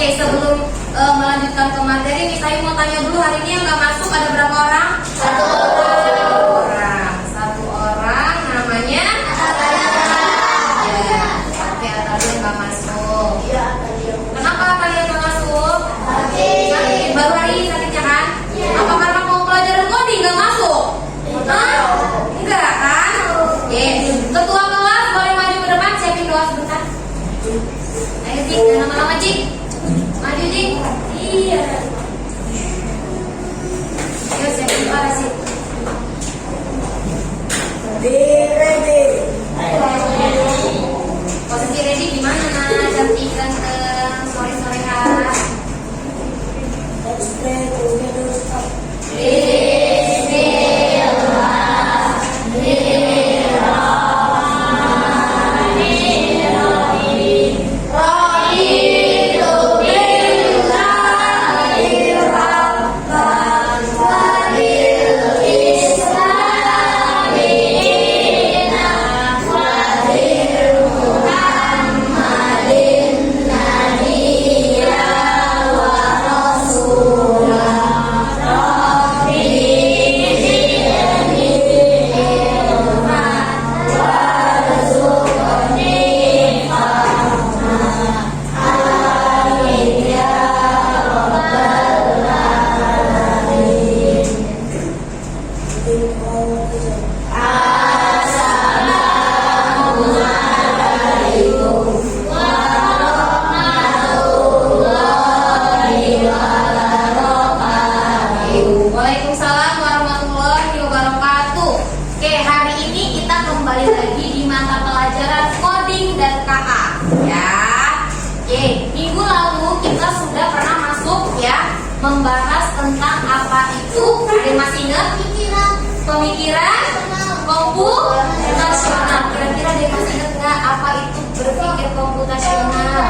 Oke, sebelum melanjutkan ke materi nih, saya mau tanya dulu, hari ini yang nggak masuk ada berapa orang? Satu orang. Satu orang, namanya? Ya, oke, Atalia nggak masuk. Kenapa kalian nggak masuk? Sakit. Baru hari ini sakitnya kan? Apa karena mau pelajaran coding nggak masuk? Enggak kan? Oke, ketua kelas boleh maju ke depan, siapin doa sebentar. Ayo Cik, jangan lama-lama Cik. Maju Cik. Iya. Ayo siapin doa sih. Ready. Posisi ready gimana? Cantik ganteng, sore-sore khas. Let's play together. Stop. Waalaikumsalam warahmatullahi wabarakatuh. Oke, hari ini kita kembali lagi di mata pelajaran coding dan KA ya. Oke, minggu lalu kita sudah pernah masuk ya, membahas tentang apa itu, ada yang masih ingat? Pemikiran komputasional. Kira-kira ada yang masih ingat nggak apa itu berpikir komputasional?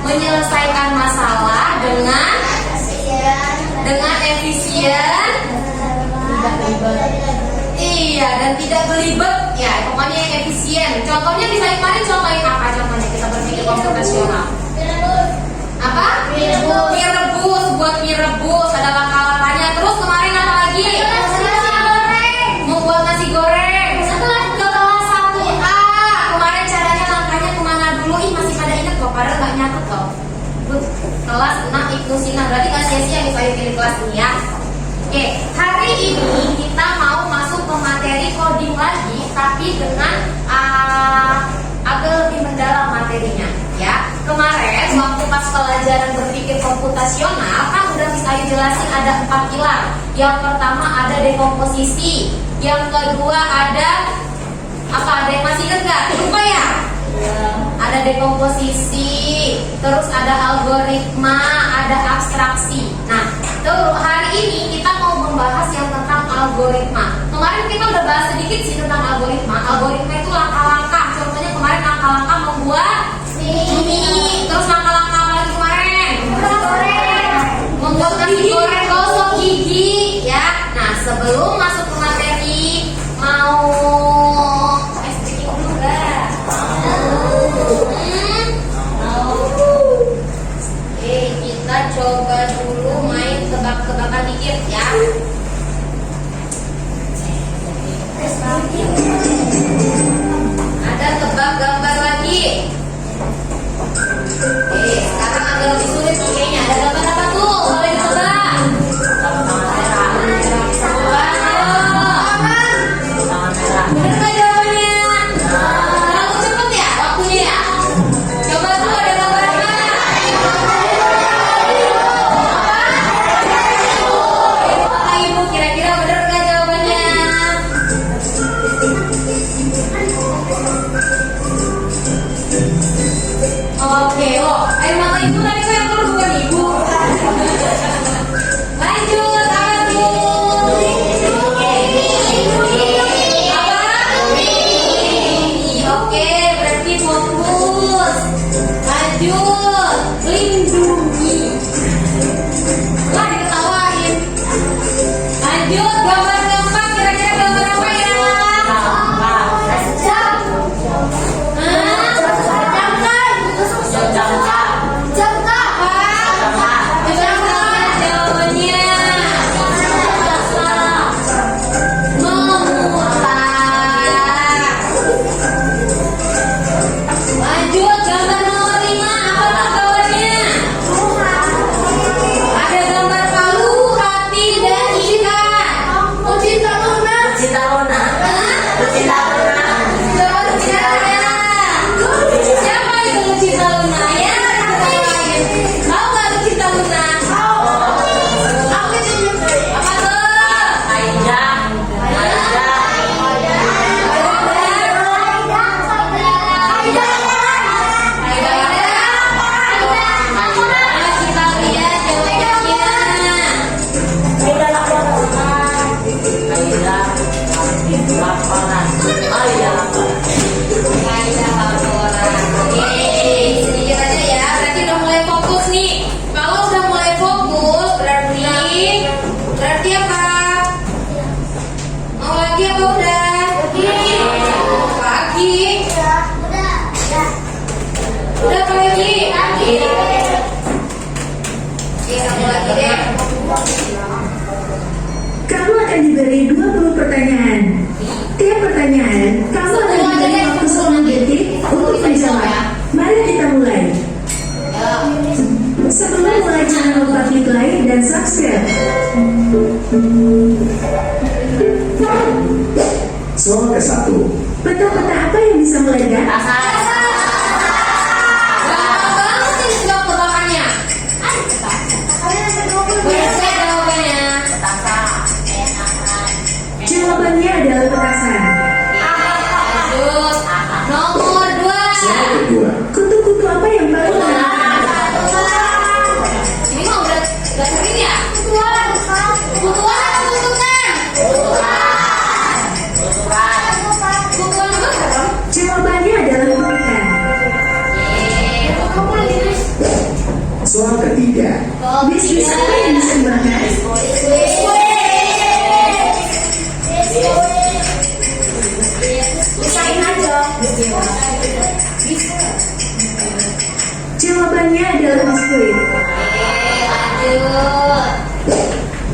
Menyelesaikan masalah dengan efisien, iya, dan tidak belibet ya, pokoknya yang efisien. Contohnya bisa kemarin contohin apa? Contohnya kita berpikir komputasional. Apa? Mie rebus, buat mie rebus ada langkah-langkahnya. Terus kemarin apa lagi? Membuat nasi goreng. Setelah ke kelas 1A, kemarin caranya langkahnya kemana dulu? Ih, masih pada inget kok, padahal nggak nyatet kok. Kelas 6 Ibnu Sina, berarti nggak sia-sia nih saya pilih kelas ini ya. Oke, hari ini kita mau masuk ke materi coding lagi, tapi dengan agak lebih mendalam materinya ya. Kemarin waktu pas pelajaran berpikir komputasional kan udah saya jelasin ada 4 pilar. Yang pertama ada dekomposisi, yang kedua ada apa? Ada yang masih ingat nggak? Lupa ya? Ada dekomposisi, terus ada algoritma, ada abstraksi. Nah, terus hari ini kita mau membahas yang tentang algoritma. Kemarin kita udah bahas sedikit sih tentang algoritma. Algoritma itu langkah-langkah. Contohnya kemarin langkah-langkah membuat mie. Terus langkah-langkah apa lagi kemarin? Membuat nasi goreng, gosok gigi, ya. Nah, sebelum masuk ke materi, mau SPK dulu nggak? Oke, kita coba dulu main tebak-tebakan dikit ya. Ada tebak gambar lagi. Oke, sekarang agak lebih sulit kayaknya. Ada gambar apa tuh? Boleh ditebak? Bener nggak jawabannya? Terlalu cepet ya waktunya ya? Coba dulu, ada gambar apa? Oke, satu lagi deh. Kamu akan diberi 20 pertanyaan. Tiap pertanyaan, kamu akan diberi waktu 10 detik untuk menjawab. Mari kita mulai. Sebelum mulai, jangan lupa klik like dan subscribe. Soal ke-1. Peta-peta apa yang bisa meledak? Gampang banget ini jawab tebakannya. Boleh jawabannya. Jawabannya adalah petasan. Lanjut. Nomor 2. Soal kedua. Kutu-kutu apa yang paling menyenangkan? Ini mah udah sering ya? Kutuan atau kutukan? Kutuan juga serem. Jawabannya adalah kutukan. Kamu lagi nulis. Soal ketiga. Bisnis apa yang bisa dimakan? Usahain aja. Jawabannya adalah biskuit. Lanjut.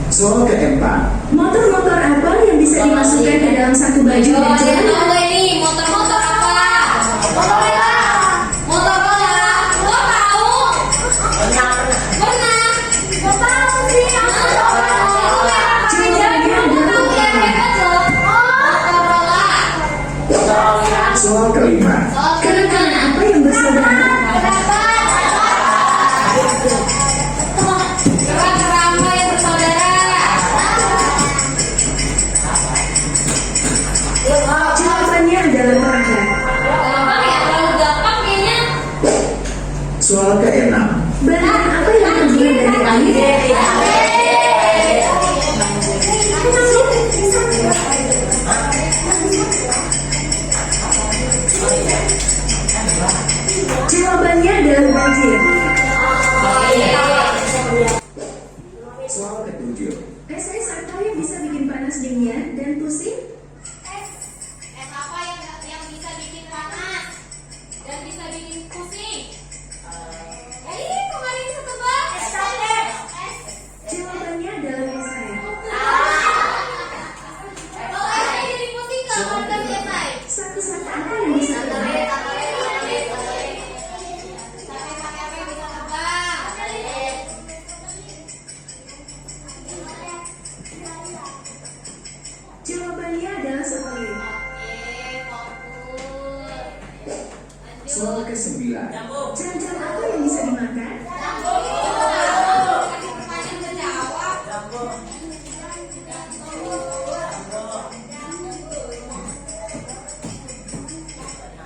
Soal keempat. Motor-motor apa yang bisa dimasukkan ke dalam satu baju dan Yang celana? tahu ini motor-motor apa? Motor bola. Lo tahu? Pernah. Gak tahu sih. Soal kelima. Keretakan apa yang bersaudara? Keramba yang bersaudara. Jawabannya adalah perangkat. Gampang ya, terlalu gampang kayaknya. Soal keenam. Barang apa yang terbuat dari air? Jawabannya adalah banjir. Soal ketujuh. Es apa yang bisa bikin panas dingin dan pusing? Es apa yang bisa bikin panas dan bisa bikin pusing? Ini kemarin bisa tebak. Jawabannya adalah es air. Kalau esai jadi pusing kapan kan esai? Satu-satu apa yang bisa terbang? Jawabannya adalah satelit. Soal ke-9. Jam-jam apa yang bisa dimakan?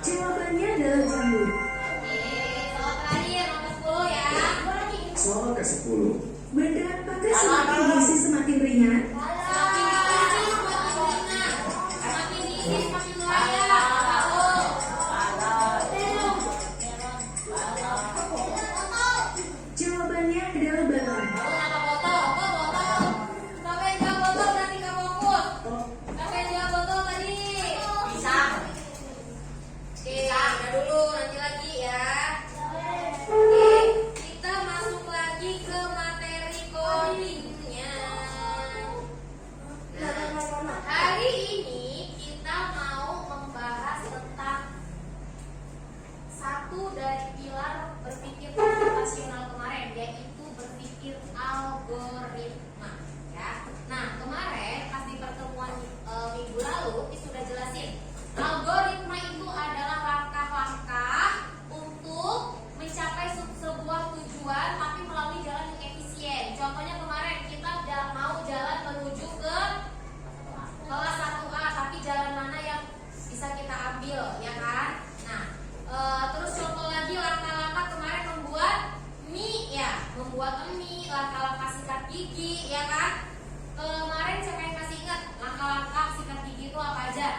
Jawabannya adalah jambu. Soal ke-10. Benda apakah semakin diisi semakin ringan? Jawabannya adalah balon. Kita masuk lagi ke materi codingnya. Nah, hari ini kita mau membahas tentang satu dari pilar berpikir komputasional kemarin, yaitu berpikir algoritma. Ya. Nah, kemarin pas di pertemuan minggu lalu kita sudah jelasin algoritma itu adalah langkah-langkah untuk mencapai sebuah tujuan tapi melalui jalan yang efisien. Contohnya kemarin kita mau jalan menuju ke kelas 1A, tapi jalan mana yang bisa kita ambil, ya kan? Nah, terus contoh lagi langkah-langkah kemarin membuat mie, ya, membuat mie, langkah-langkah sikat gigi, ya kan? Kemarin siapa yang masih ingat langkah-langkah sikat gigi itu apa aja?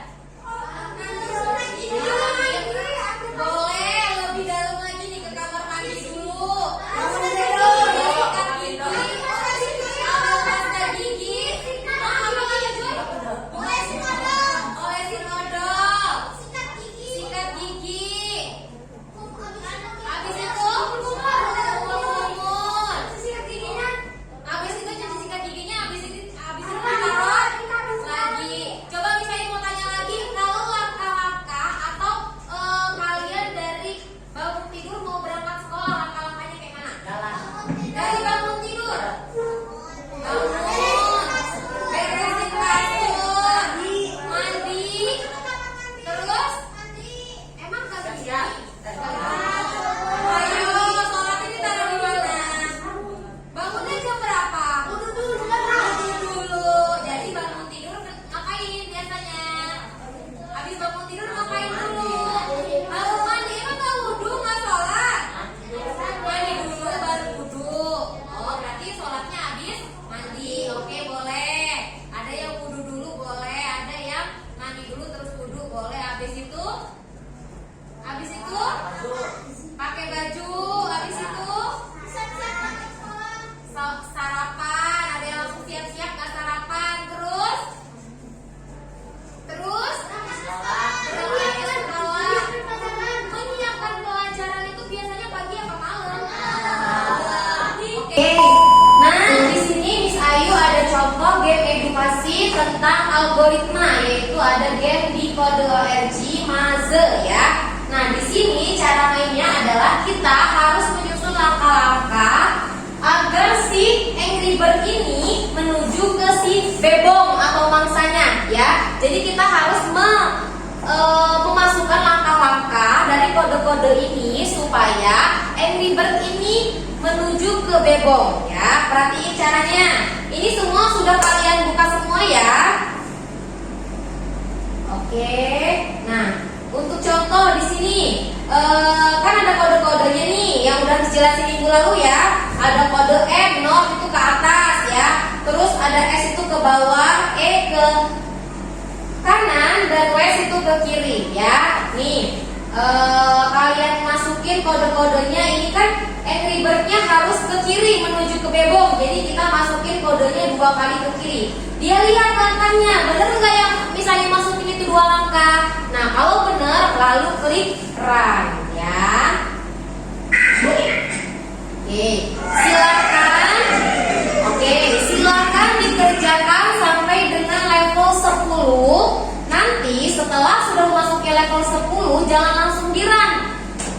Pakai baju. Habis itu sarapan. Ada yang langsung siap-siap nggak sarapan? Terus menyiapkan pelajaran itu biasanya pagi apa malam? Oke. Nah, di sini Miss Ayu ada contoh game edukasi tentang algoritma, yaitu ada game di Kode.org Maze ya. Nah, di sini cara mainnya adalah kita harus menyusun langkah-langkah agar si Angry Bird ini menuju ke si bebong atau mangsanya ya. Jadi kita harus memasukkan langkah-langkah dari kode-kode ini supaya Angry Bird ini menuju ke bebong ya. Perhatiin caranya. Ini semua sudah kalian buka semua ya. Oke. Nah, untuk contoh di sini kan ada kode-kodenya nih yang udah dijelasin minggu lalu ya. Ada kode M, north itu ke atas ya. Terus ada S itu ke bawah, E ke kanan, dan W itu ke kiri ya. Nih, kalian masukin kode-kodenya. Ini kan Angry Bird-nya harus ke kiri menuju ke bebong. Jadi kita masukin kodenya 2 kali ke kiri. Dia lihat langkahnya, bener nggak yang misalnya masukin itu 2 langkah. Nah, kalau bener lalu klik run ya. Silakan dikerjakan sampai dengan level 10. Nanti setelah sudah memasuki level 10 jangan langsung di-run.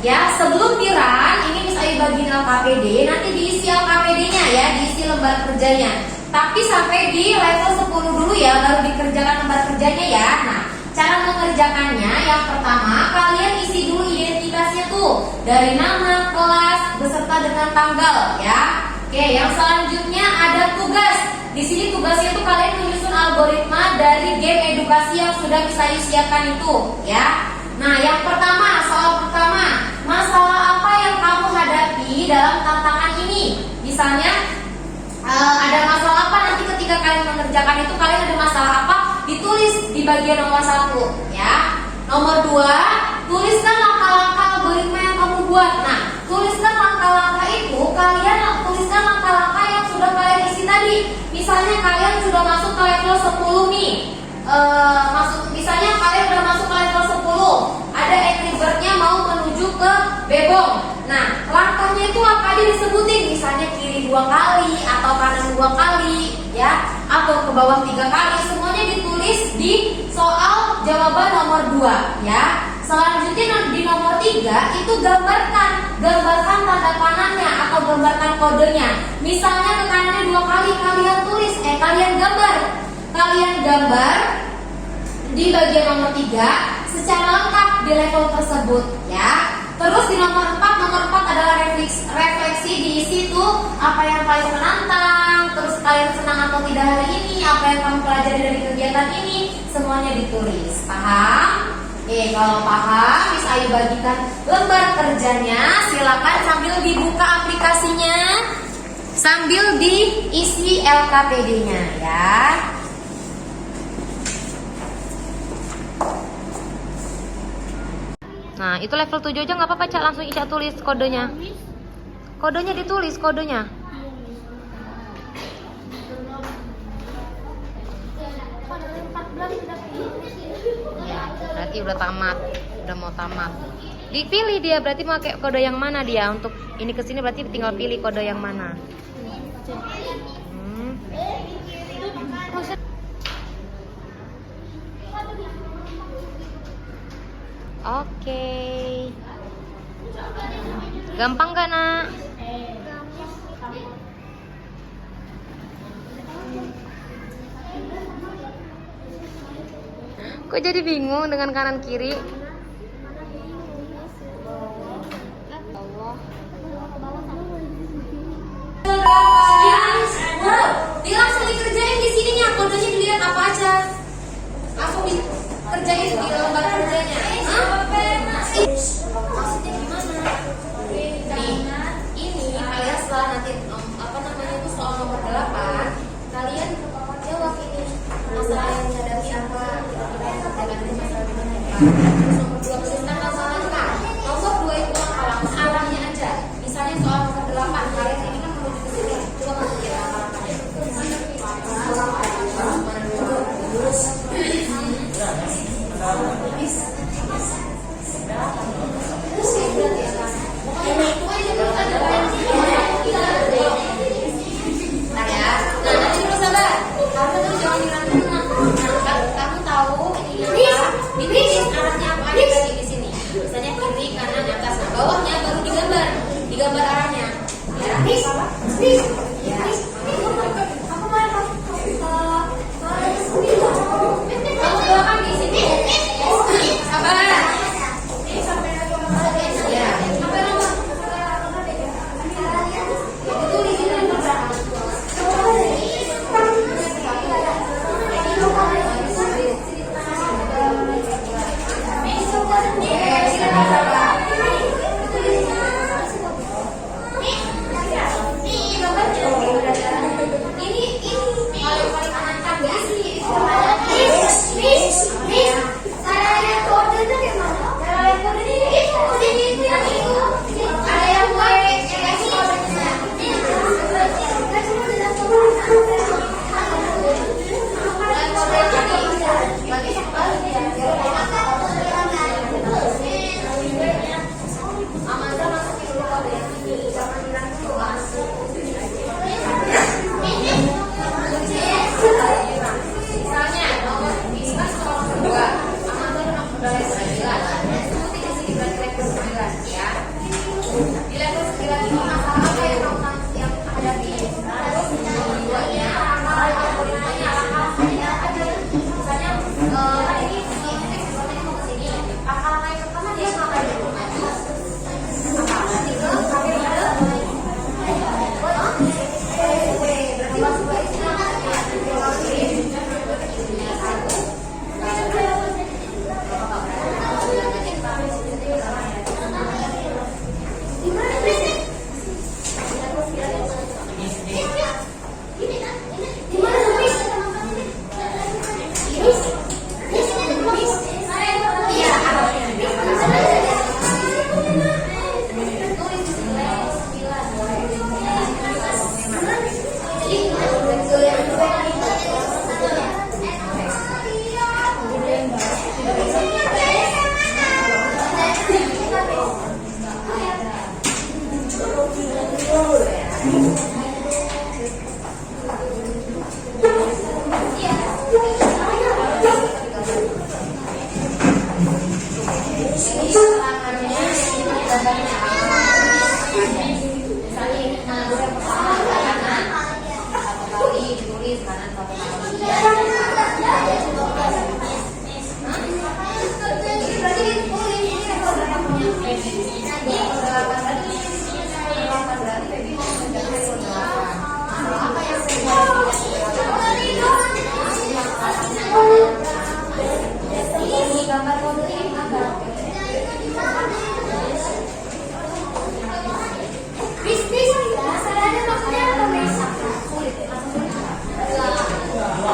Ya, sebelum di-run ini Miss Ayu bagiin LKPD, nanti diisi LKPD-nya ya, diisi lembar kerjanya. Tapi sampai di level 10 dulu ya, baru dikerjakan lembar kerjanya ya. Nah, cara mengerjakannya yang pertama kalian isi dulu identitasnya tuh dari nama, kelas, beserta dengan tanggal ya. Oke, yang selanjutnya ada tugas. Di sini tugasnya tuh kalian menyusun algoritma dari game edukasi yang sudah bisa siapkan itu ya. Nah, yang pertama, soal pertama, masalah apa yang kamu hadapi dalam tantangan ini? Misalnya ada masalah apa, nanti ketika kalian mengerjakan itu kalian ada masalah apa, ditulis di bagian nomor 1 ya. Nomor 2, tuliskan langkah-langkah algoritma yang kamu buat. Nah, tuliskan langkah-langkah itu, kalian tuliskan langkah-langkah yang sudah kalian isi tadi. Misalnya kalian sudah masuk ke level 10 nih. Misalnya kalian sudah masuk ke level 10. Ada Angry Bird-nya mau menuju ke bebong. Nah, langkahnya itu apa aja disebutin. Misalnya kiri 2 kali atau kanan 2 kali ya, atau ke bawah 3 kali. Semuanya ditulis di soal jawaban nomor 2 ya. Selanjutnya di nomor 3 itu gambarkan tanda panahnya atau gambarkan kodenya. Misalnya ke kanannya 2 kali, kalian gambar di bagian nomor 3 secara lengkap di level tersebut ya. Terus di nomor 4 adalah refleksi, diisi tuh apa yang paling menantang, terus kalian senang atau tidak hari ini, apa yang kamu pelajari dari kegiatan ini, semuanya ditulis. Paham? Kalau paham, Miss Ayu bagikan lembar kerjanya. Silakan sambil dibuka aplikasinya, sambil diisi LKPD-nya ya. Nah, itu level 7 aja nggak apa-apa, Cak. Langsung Ica tulis kodenya. Kodenya ditulis, kodenya. Ya, berarti udah tamat. Udah mau tamat. Dipilih dia, berarti mau pakai kode yang mana dia. Untuk ini kesini berarti tinggal pilih kode yang mana. Oke. Gampang gak, Nak? Kok jadi bingung dengan kanan kiri? Dia langsung dikerjain di sininya, kodenya dilihat apa aja. Langsung dikerjain di lembar kerjanya. Maksudnya gimana? Ini kalian setelah nanti itu soal nomor 8, kalian jawab ini masalah yang dihadapi apa, kita kerjakan ini masalah gimana ya. Terus nomor 2 tuliskan masalahnya. Nomor 2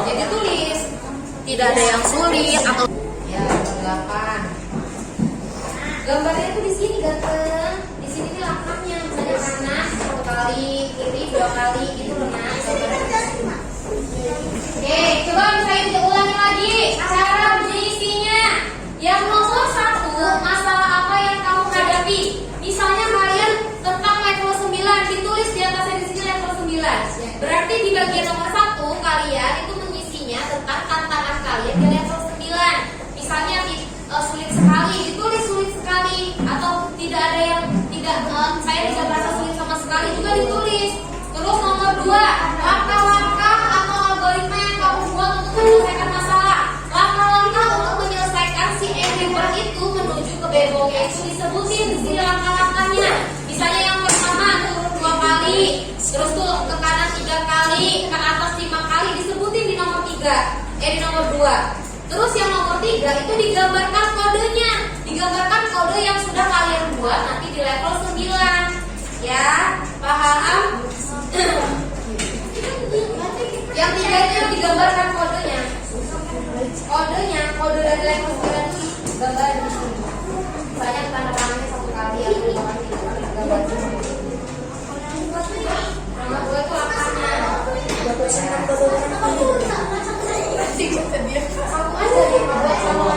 Jadi tulis, tidak ada yang sulit atau ya 8. Gambarnya tuh di sini ganteng. Di sini nih langkahnya, misalnya kanan 1 kali, kiri 2 kali, gitu loh nah. Oke, coba misalnya diulangi lagi cara mengisinya. Yang nomor 1, masalah apa yang kamu hadapi? Misalnya kalian tentang level 9, ditulis di atasnya di sini level 9. Berarti di bagian nomor 1 kalian itu mengisinya tentang tantangan kalian di level 9. Misalnya sulit sekali, ditulis sulit sekali, atau tidak ada yang saya tidak merasa sulit sama sekali juga ditulis. Terus nomor 2, langkah-langkah atau algoritma yang kamu buat untuk menyelesaikan masalah. Langkah-langkah untuk menyelesaikan si angry bird itu menuju ke beboknya itu disebutin di sini langkah-langkahnya. Misalnya yang pertama turun 2 kali, terus tuh ke kanan 3 kali, ke atas 5 kali, disebutin di nomor 3, di nomor 2. Terus yang nomor 3 itu digambarkan kodenya, digambarkan kode yang sudah kalian buat nanti di level 9. Ya, paham? Yang 3 itu digambarkan kodenya. Kode dari level 9 itu gambar di sini. Banyak tanda tangannya 1 kali atau 5 kali, gambar di sini. Nomor 2 itu langkahnya. Aku aja dibuat sama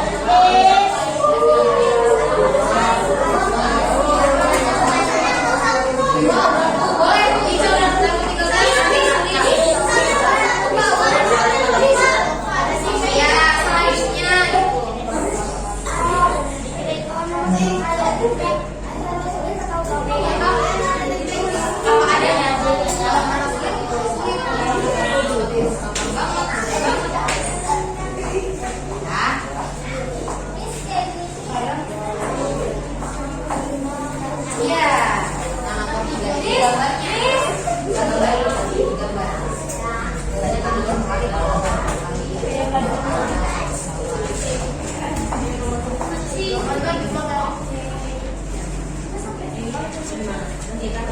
boleh hijau dan putih 13 ya selanjutnya apa adanya iya, nama nomor 3 ini gambarnya gambar. Biasanya kan 2 kali kalau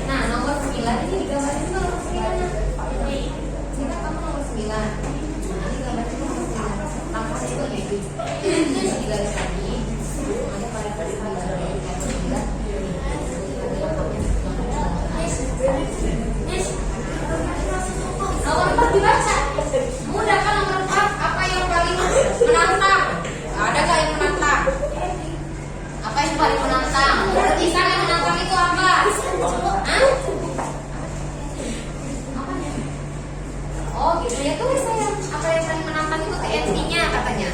nah, nomor 9 ini digambarin juga nomor 9. Ini kan kamu nomor 9. Nah, ini gambarnya nomor 9. Langkah itu jadi digaris lagi. Nanti pada garis lagi nomor 9. Nomor 4 dibaca. Mudah kan nomor 4? Apa yang paling menantang? Ada gak yang menantang? Apa yang paling menantang? Berarti yang menantang itu apa? Hah? Oh gitu ya, tulis saya. Apa yang paling menantang itu TNT-nya katanya.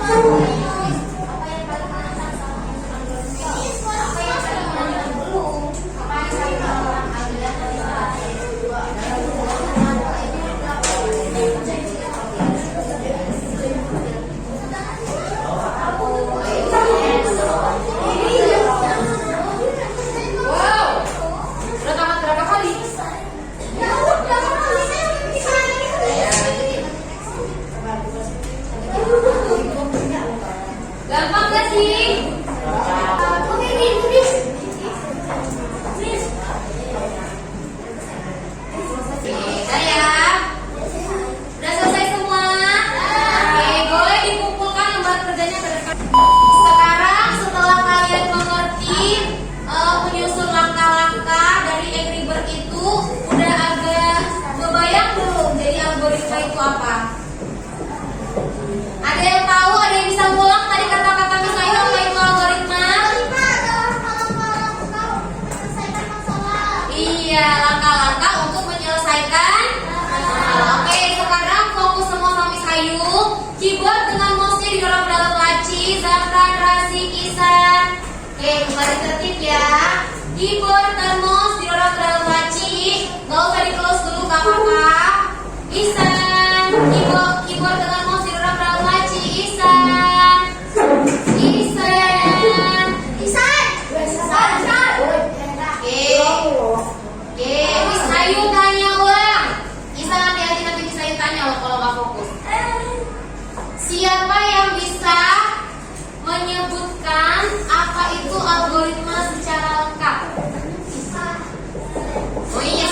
Wow, udah tamat berapa kali? Gampang gak sih? Oke, gini. Udah ya? Udah selesai semua? Oke, boleh dikumpulkan lembar kerjanya ke depan. Sekarang setelah kalian mengerti menyusun langkah-langkah dari Angry Bird itu, udah agak kebayang belum jadi algoritma itu apa? Ada yang tahu? Ada yang bisa ngulang tadi kata-kata Miss Ayu apa itu algoritma? Iya, langkah-langkah untuk menyelesaikan masalah. Oke, sekarang fokus semua sama Miss Ayu. Keyboard dengan mouse-nya didorong ke dalam laci. Zafran, Razi, Kisan. Oke, kembali tertib ya. Keyboard dan mouse didorong ke dalam laci. Gak usah di-close dulu, gak apa-apa. Isan, keyboard dengan mouse didorong ke dalam laci. Isan. Oke, Miss Ayu tanya ulang. Isan, hati-hati nanti Miss Ayu tanya loh kalau gak fokus. Siapa yang bisa menyebutkan apa itu algoritma secara lengkap? Oh iya.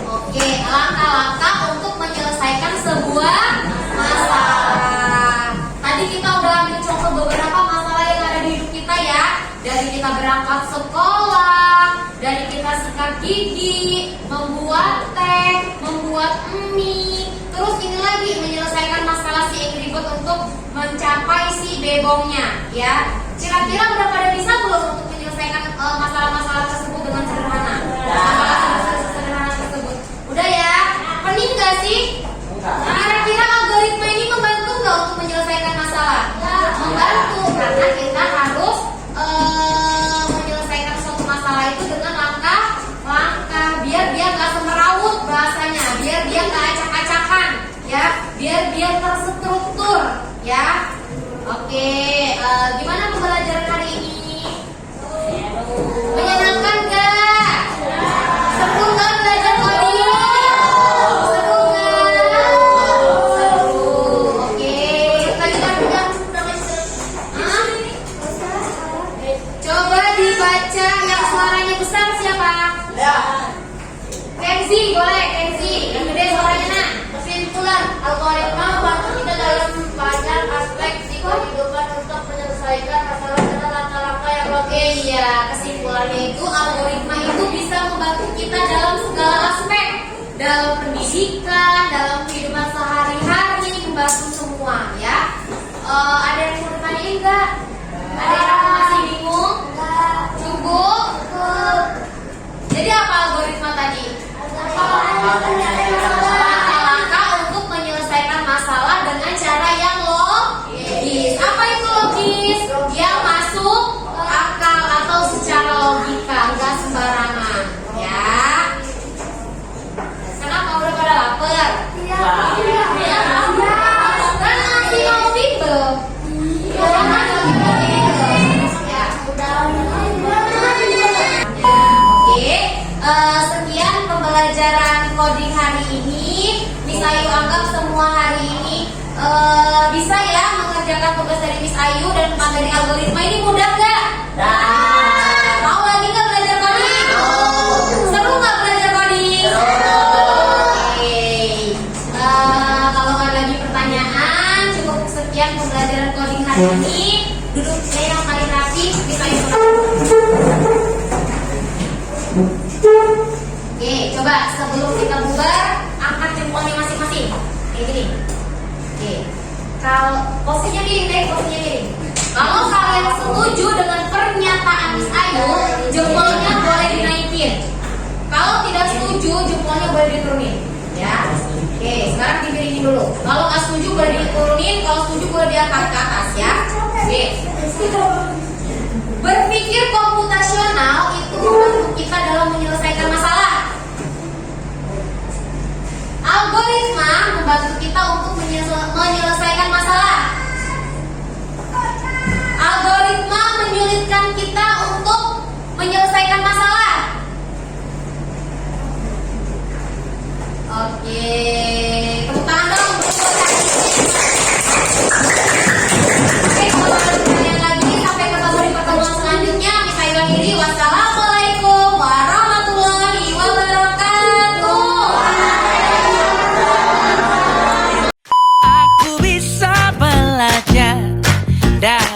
Oke, langkah-langkah untuk menyelesaikan sebuah masalah. Tadi kita udah ambil contoh beberapa masalah yang ada di hidup kita ya. Dari kita berangkat sekolah, dari kita sikat gigi, membuat teh, membuat mie. Terus ini lagi menyelesaikan masalah si Angry Bird untuk mencapai si bebongnya ya. Kira-kira udah pada bisa belum untuk menyelesaikan masalah-masalah tersebut dengan sederhana? Masalah sederhana tersebut. Udah ya? Pening gak sih? Kira-kira algoritma ini membantu nggak untuk menyelesaikan masalah? Membantu, karena kita harus menyelesaikan suatu masalah itu dengan langkah-langkah biar dia nggak semeraut bahasanya, biar dia nggak acak-acakan ya, biar dia terstruktur ya. Oke, gimana pembelajaran hari ini? Menyenangkan gak? Seru gak belajar coding? Seru gak? Seru. Oke, lanjutkan juga. Hah? Coba dibaca yang suaranya besar siapa? Kenzi, boleh Kenzi. Yang gede suaranya nak. Kesimpulan, algoritma membantu kita dalam banyak aspek kehidupan untuk menyelesaikan masalah dengan langkah-langkah yang logis. Iya, kesimpulannya itu algoritma itu bisa membantu kita dalam segala aspek, dalam pendidikan, dalam kehidupan sehari-hari, membantu semua ya. Ada yang mau ditanyain nggak? Ada yang masih bingung? Cukup? Jadi apa algoritma tadi? Langkah untuk menyelesaikan masalah dengan cara yang logis. Apa itu logis? Yang masuk akal atau secara logika, enggak sembarangan ya. Kenapa udah pada lapar? Iya. Kan masih mau bimbel. Sekian pembelajaran coding hari ini. Miss Ayu anggap semua hari ini bisa ya mengerjakan tugas dari Miss Ayu dan materi algoritma ini mudah gak? Mau lagi gak belajar coding? Seru gak belajar coding? Oke. Kalau gak ada lagi pertanyaan, cukup sekian pembelajaran coding hari ini. Duduk yang paling rapi, Miss Ayu. Oke, coba sebelum kita bubar, angkat jempolnya masing-masing. Kayak gini. Oke. Kalau posisinya gini deh, posisinya gini. Kalau kalian setuju dengan pernyataan Miss Ayu, jempolnya boleh dinaikin. Kalau tidak setuju, jempolnya boleh diturunin. Ya. Oke, sekarang diriin dulu. Kalau nggak setuju boleh diturunin, kalau setuju boleh diangkat ke atas ya. Oke. Berpikir komputasional itu membantu kita dalam menyelesaikan masalah. Algoritma membantu kita untuk menyelesaikan masalah. Algoritma menyulitkan kita untuk menyelesaikan masalah. Oke, tepuk tangan dong. Oke, kalau ada pertanyaan lagi, sampai ketemu di pertemuan selanjutnya. Saya akhiri. Wassalamualaikum warahmatullahi wabarakatuh. Aku bisa belajar dari